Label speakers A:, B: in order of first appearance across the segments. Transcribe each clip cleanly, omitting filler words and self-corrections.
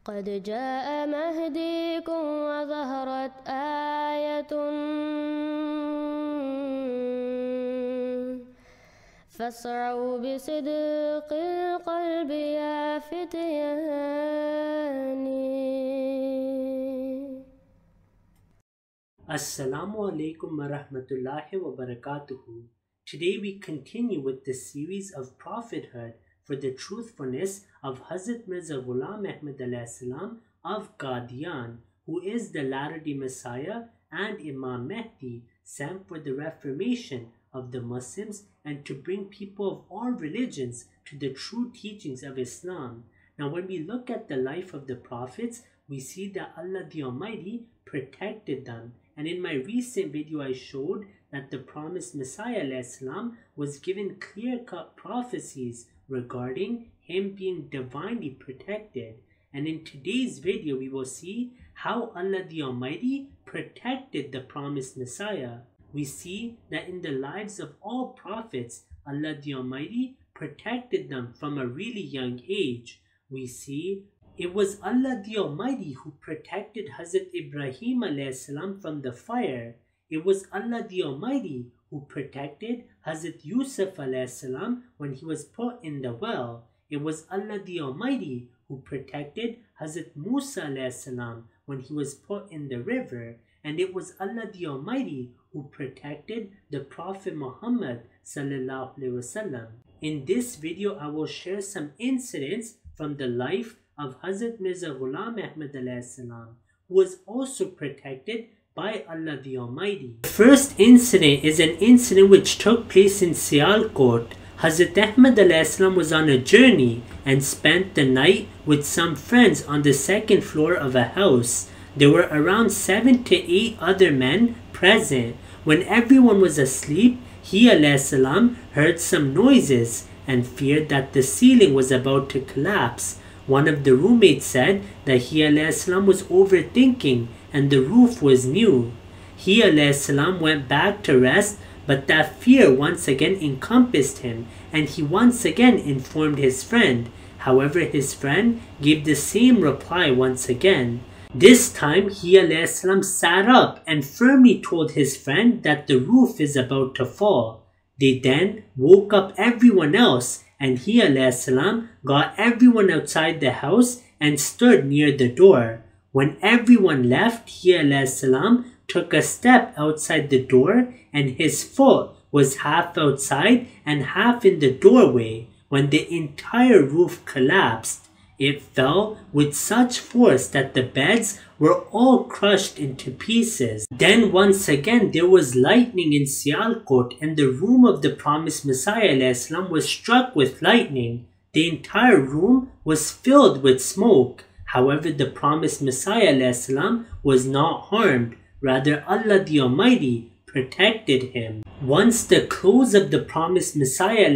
A: قد جاء مهديكم وظهرت آية فاسعوا بصدق القلب يا فتياني.
B: Assalamu Alaikum wa rahmatullahi wa barakatuhu. Today we continue with the series of prophethood for the truthfulness of Hazrat Mirza Ghulam Ahmad of Qadian, who is the latter-day Messiah and Imam Mahdi, sent for the reformation of the Muslims and to bring people of all religions to the true teachings of Islam. Now when we look at the life of the prophets, we see that Allah the Almighty protected them. And in my recent video I showed that the promised Messiah was given clear-cut prophecies regarding him being divinely protected. And in today's video we will see how Allah the Almighty protected the promised Messiah. We see that in the lives of all prophets, Allah the Almighty protected them from a really young age. We see it was Allah the Almighty who protected Hazrat Ibrahim salam from the fire. It was Allah the Almighty who protected Hazrat Yusuf salam when he was put in the well. It was Allah the Almighty who protected Hazrat Musa salam when he was put in the river. And it was Allah the Almighty who protected the Prophet Muhammad sallallahu alaihi wasallam. In this video I will share some incidents from the life of Hazrat Mirza Ghulam Ahmad salam, who was also protected by Allah the Almighty. The first incident is an incident which took place in Sialkot. Hazrat Ahmad salam was on a journey and spent the night with some friends on the second floor of a house. There were around 7 to 8 other men present. When everyone was asleep, he salam heard some noises and feared that the ceiling was about to collapse. One of the roommates said that he salam was overthinking and the roof was new. He salam went back to rest, but that fear once again encompassed him and he once again informed his friend. However, his friend gave the same reply once again. This time, he salam sat up and firmly told his friend that the roof is about to fall. They then woke up everyone else and he salam got everyone outside the house and stood near the door. When everyone left, he salam took a step outside the door and his foot was half outside and half in the doorway when the entire roof collapsed. It fell with such force that the beds were all crushed into pieces. Then once again there was lightning in Sialkot and the room of the promised Messiah was struck with lightning. The entire room was filled with smoke. However, the promised Messiah was not harmed. Rather, Allah the Almighty protected him. Once the clothes of the promised Messiah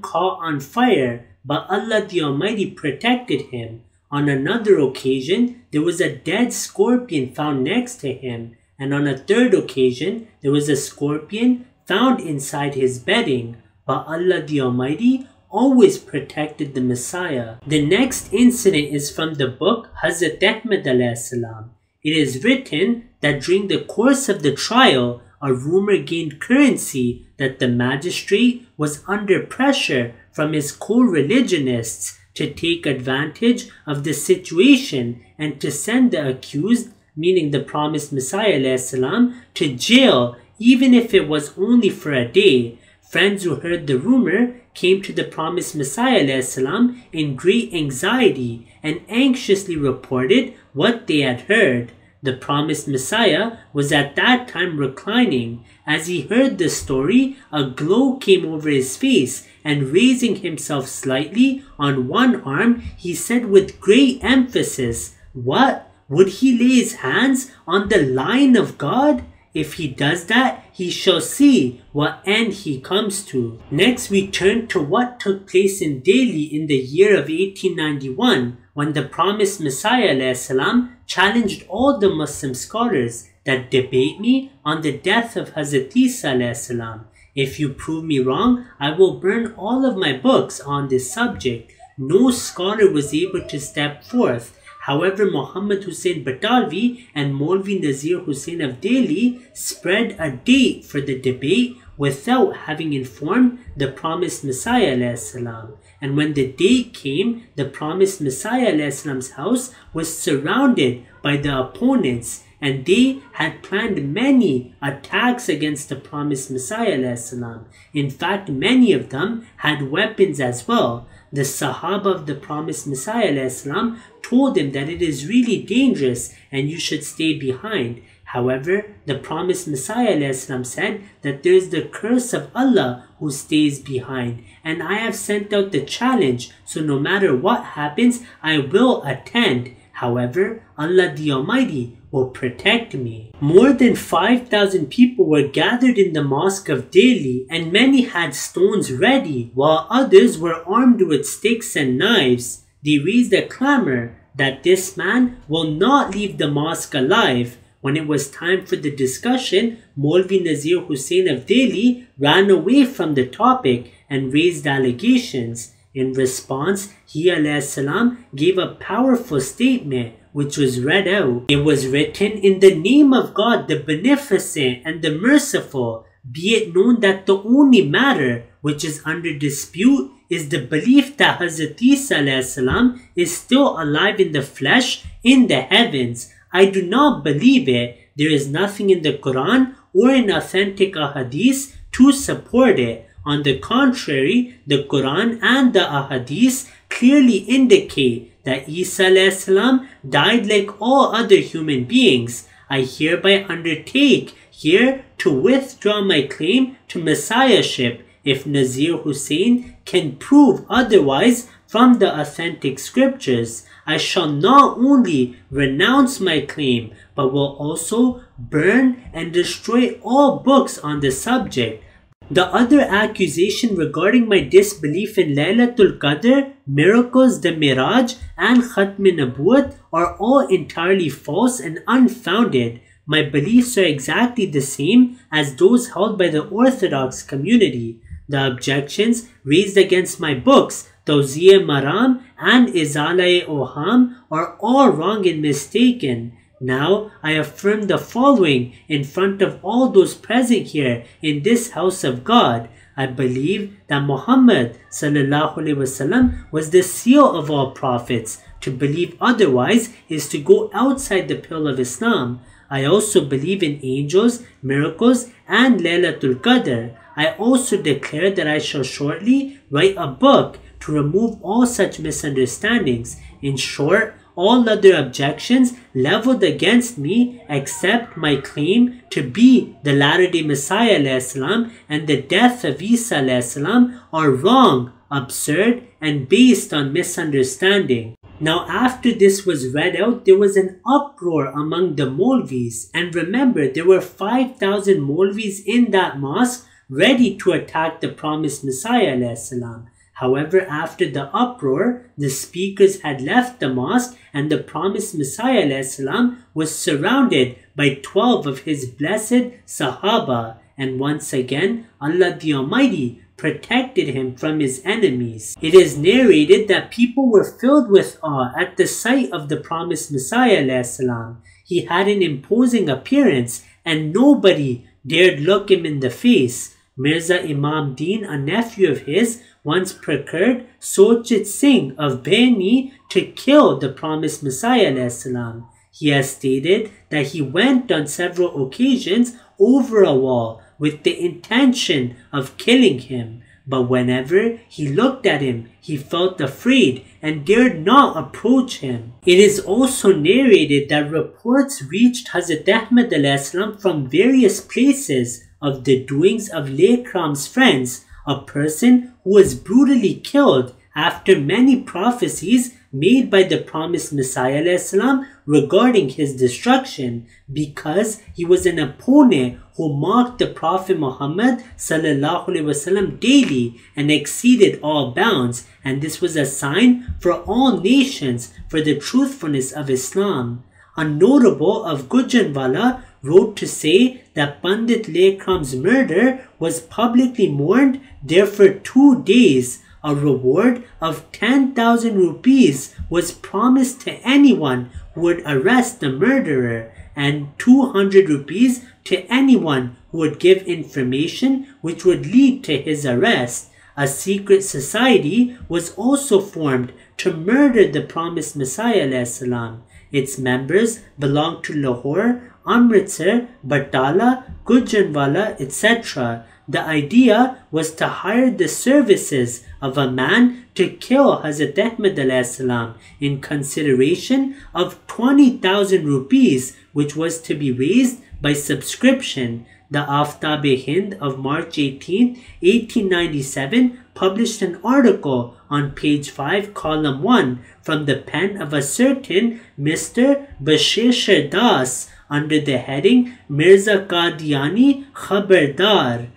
B: caught on fire, but Allah the Almighty protected him. On another occasion, there was a dead scorpion found next to him, and on a third occasion, there was a scorpion found inside his bedding, but Allah the Almighty always protected the Messiah. The next incident is from the book Hazrat Ahmad salam. It is written that during the course of the trial, a rumor gained currency that the magistrate was under pressure from his co-religionists to take advantage of the situation and to send the accused, meaning the promised Messiah salam, to jail, even if it was only for a day. Friends who heard the rumor came to the promised Messiah salam in great anxiety and anxiously reported what they had heard. The promised Messiah was at that time reclining. As he heard the story, a glow came over his face, and raising himself slightly on one arm, he said with great emphasis, "What? Would he lay his hands on the Lion of God? If he does that, he shall see what end he comes to." Next, we turn to what took place in Delhi in the year of 1891, when the promised Messiah salam challenged all the Muslim scholars that debate me on the death of Hazrat Isa salam. If you prove me wrong, I will burn all of my books on this subject. No scholar was able to step forth. However, Muhammad Hussain Batalvi and Maulvi Nazir Hussain of Delhi spread a date for the debate without having informed the promised Messiah ﷺ. And when the date came, the promised Messiah ﷺ's house was surrounded by the opponents, and they had planned many attacks against the promised Messiah ﷺ. In fact, many of them had weapons as well. The Sahaba of the promised Messiah ﷺ told him that it is really dangerous and you should stay behind. However, the promised Messiah ﷺ said that there is the curse of Allah who stays behind, and I have sent out the challenge, so no matter what happens, I will attend. However, Allah the Almighty will protect me. More than 5,000 people were gathered in the mosque of Delhi, and many had stones ready, while others were armed with sticks and knives. They raised a clamor that this man will not leave the mosque alive. When it was time for the discussion, Maulvi Nazir Hussain of Delhi ran away from the topic and raised allegations. In response, he ﷺ gave a powerful statement which was read out. It was written, "In the name of God, the Beneficent and the Merciful, be it known that the only matter which is under dispute is the belief that Hazrat Isa ﷺ is still alive in the flesh in the heavens. I do not believe it. There is nothing in the Quran or in authentic ahadith to support it. On the contrary, the Quran and the ahadith clearly indicate that Isa ﷺ died like all other human beings. I hereby undertake here to withdraw my claim to messiahship if Nazir Hussain can prove otherwise from the authentic scriptures. I shall not only renounce my claim, but will also burn and destroy all books on the subject. The other accusation regarding my disbelief in Laylatul Qadr, miracles, the Miraj, and Khatme Nabuwat are all entirely false and unfounded. My beliefs are exactly the same as those held by the Orthodox community. The objections raised against my books, Tawziya Maram and Izala-e Oham, are all wrong and mistaken. Now I affirm the following in front of all those present here in this house of God. I believe that Muhammad ﷺ was the seal of all prophets. To believe otherwise is to go outside the pale of Islam. I also believe in angels, miracles, and Laylatul Qadr. I also declare that I shall shortly write a book to remove all such misunderstandings. In short, all other objections leveled against me except my claim to be the latter-day Messiah ﷺ and the death of Isa ﷺ are wrong, absurd, and based on misunderstanding. Now after this was read out, there was an uproar among the Maulvis, and remember there were 5,000 Maulvis in that mosque ready to attack the promised Messiah ﷺ. However, after the uproar, the speakers had left the mosque and the promised Messiah ﷺ was surrounded by 12 of his blessed Sahaba, and once again Allah the Almighty protected him from his enemies. It is narrated that people were filled with awe at the sight of the promised Messiah ﷺ. He had an imposing appearance and nobody dared look him in the face. Mirza Imam Din, a nephew of his, once procured Sochit Singh of Beni to kill the promised Messiah ﷺ. He has stated that he went on several occasions over a wall with the intention of killing him, but whenever he looked at him, he felt afraid and dared not approach him. It is also narrated that reports reached Hazrat Ahmad ﷺ from various places of the doings of Laikram's friends, a person who was brutally killed after many prophecies made by the promised Messiah ﷺ regarding his destruction, because he was an opponent who mocked the Prophet Muhammad ﷺ daily and exceeded all bounds, and this was a sign for all nations for the truthfulness of Islam. A notable of Gujranwala wrote to say that Pandit Laikram's murder was publicly mourned there for 2 days. a reward of 10,000 rupees was promised to anyone who would arrest the murderer, and 200 rupees to anyone who would give information which would lead to his arrest. A secret society was also formed to murder the promised Messiah ﷺ. Its members belonged to Lahore, Amritsar, Batala, Gujranwala, etc. The idea was to hire the services of a man to kill Hazrat Ahmad ﷺ in consideration of 20,000 rupees, which was to be raised by subscription. The Aftab-e-Hind of March 18, 1897 published an article on page 5, column 1 from the pen of a certain Mr. Basheshar Das under the heading Mirza Qadiani Khabardar.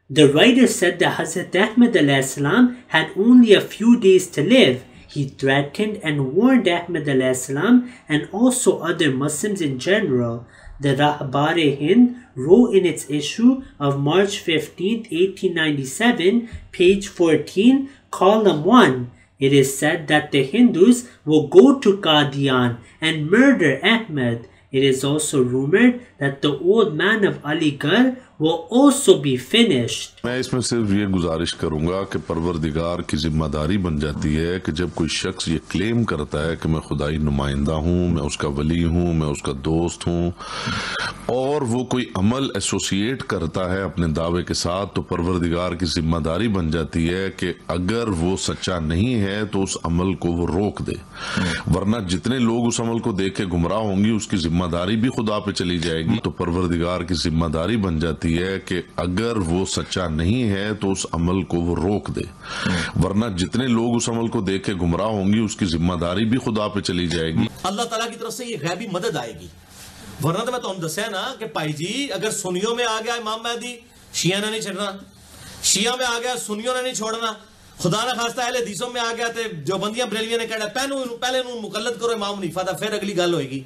B: The writer said that Hazrat Ahmad ﷺ had only a few days to live. He threatened and warned Ahmad ﷺ and also other Muslims in general. The Rahbar-e-Hind wrote in its issue of March 15, 1897, page 14, column 1, it is said that the Hindus will go to Qadian and murder Ahmad. It is also rumored that the old man of Aligarh will also be finished.
C: मैं इसमें सिर्फ ये गुजारिश करूंगा कि परवरदिगार की जिम्मेदारी बन जाती है कि जब कोई शख्स ये क्लेम करता है कि मैं खुदाई नुमाइंदा हूँ, मैं उसका वली हूँ, मैं उसका दोस्त हूँ, और वो कोई अमल एसोसिएट करता है अपने दावे के साथ, तो परवरदिगार की जिम्मेदारी बन जाती है कि अगर वो सच्चा नहीं है तो उस अमल को वो रोक दे, वरना जितने लोग उस अमल को देख के गुमराह होंगी उसकी जिम्मेदारी भी खुदा पे चली जाएगी। तो परवरदिगार की जिम्मेदारी बन जाती है कि अगर वो सच्चा नहीं है तो उस अमल को वो रोक दे, वरना जितने लोग उस अमल को देख के गुमराह होंगी उसकी जिम्मेदारी भी खुदा पे चली जाएगी।
D: अल्लाह ताला की तरफ से ये गैबी मदद आएगी। वरना तो मैं तुहानू दस्या ना कि भाई जी अगर सुनियों में आ गया इमाम महदी, शिया ने नहीं छड़ना, शिया में आ गया सुनियों ने नहीं छोड़ना, खुदा ना खास्ता अहले हदीसों में आ गया तो जो बंदियां बरेलियां ने कहना पहले मुकल्लद करो इमाम हनीफा दा, फिर अगली गल होएगी।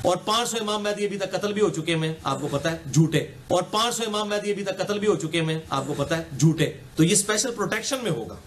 D: और 500 इमाम महदी अभी तक कत्ल भी हो चुके हैं, आपको पता है, झूठे। और 500 इमाम महदी अभी तक कत्ल भी हो चुके हैं, आपको पता है, झूठे। तो ये स्पेशल प्रोटेक्शन में होगा,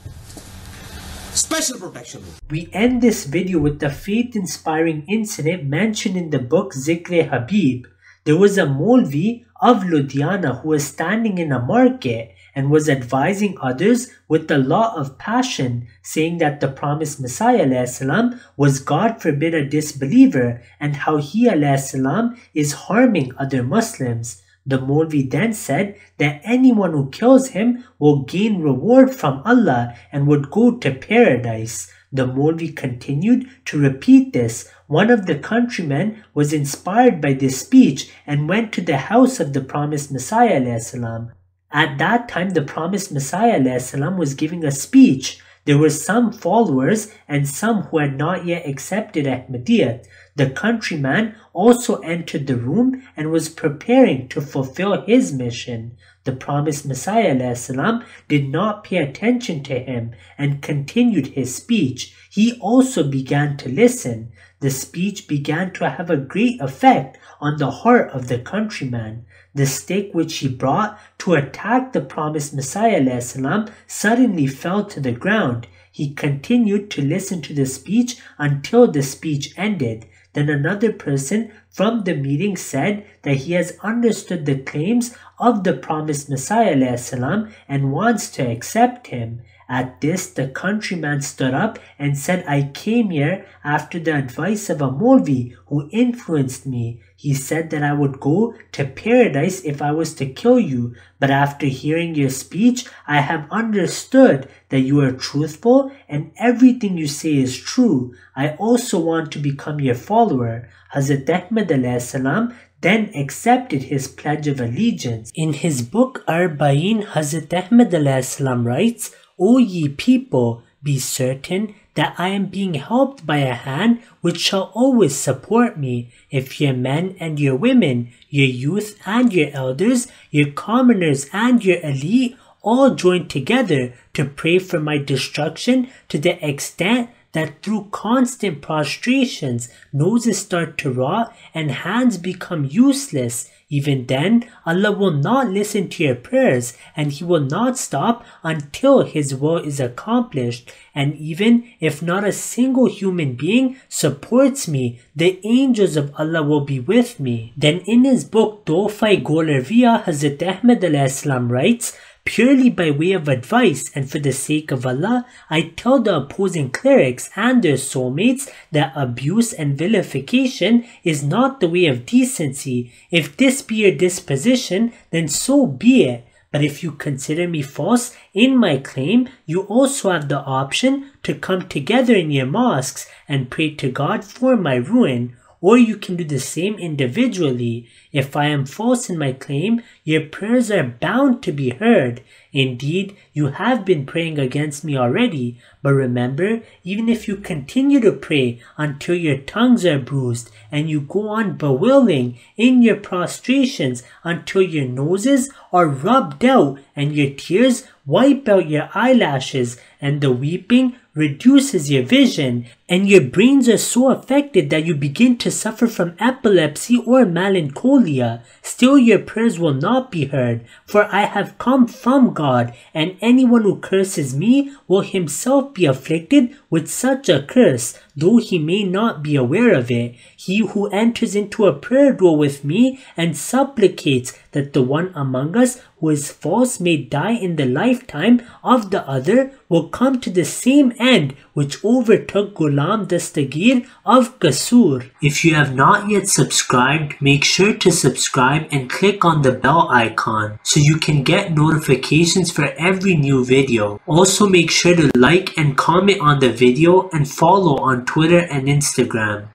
D: स्पेशल प्रोटेक्शन में।
B: We end this video with the faith-inspiring incident mentioned in the book Zikr Habib. There was a Maulvi of Ludhiana who was standing in a market and was advising others with the law of passion, saying that the promised Messiah ﷺ was God forbid a disbeliever and how he ﷺ is harming other Muslims. The Maulvi then said that anyone who kills him will gain reward from Allah and would go to paradise. The Maulvi continued to repeat this. One of the countrymen was inspired by this speech and went to the house of the promised Messiah ﷺ. At that time, the promised Messiah ﷺ was giving a speech. There were some followers and some who had not yet accepted Ahmadiyya. The countryman also entered the room and was preparing to fulfill his mission. The promised Messiah ﷺ did not pay attention to him and continued his speech. He also began to listen. The speech began to have a great effect on the heart of the countryman. The stick which he brought to attack the promised Messiah ﷺ suddenly fell to the ground. He continued to listen to the speech until the speech ended. Then another person from the meeting said that he has understood the claims of the promised Messiah ﷺ and wants to accept him. At this, the countryman stood up and said, I came here after the advice of a Maulvi who influenced me. He said that I would go to paradise if I was to kill you, but after hearing your speech, I have understood that you are truthful and everything you say is true. I also want to become your follower. Hazrat Ahmad ﷺ then accepted his pledge of allegiance. In his book Arba'in, Hazrat Ahmad ﷺ writes, O ye people, be certain that I am being helped by a hand which shall always support me. If your men and your women, your youth and your elders, your commoners and your elite all join together to pray for my destruction to the extent that through constant prostrations, noses start to rot and hands become useless, Even then, Allah will not listen to your prayers and He will not stop until His will is accomplished. And even if not a single human being supports me, the angels of Allah will be with me. Then in his book Tohfa-e Golarviya, Hazrat Ahmad ﷺ writes, purely by way of advice and for the sake of Allah, I tell the opposing clerics and their soulmates that abuse and vilification is not the way of decency. If this be your disposition, then so be it. But if you consider me false in my claim, you also have the option to come together in your mosques and pray to God for my ruin. Or you can do the same individually. If I am false in my claim, your prayers are bound to be heard. Indeed, you have been praying against me already. But remember, even if you continue to pray until your tongues are bruised, and you go on bewailing in your prostrations until your noses are rubbed out and your tears wipe out your eyelashes, and the weeping reduces your vision, and your brains are so affected that you begin to suffer from epilepsy or melancholia, still your prayers will not be heard, for I have come from God, and anyone who curses me will himself be afflicted with such a curse, though he may not be aware of it. He who enters into a prayer duel with me and supplicates that the one among us who is false may die in the lifetime of the other will come to the same end which overtook Ghulam Dastagir of Qasur. If you have not yet subscribed, make sure to subscribe and click on the bell icon so you can get notifications for every new video. Also make sure to like and comment on the video and follow on Twitter and Instagram.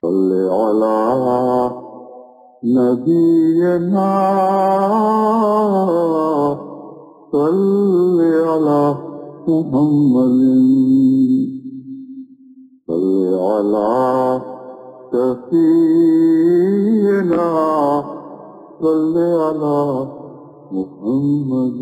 E: نبينا صل على محمد صل على سفينا صل على محمد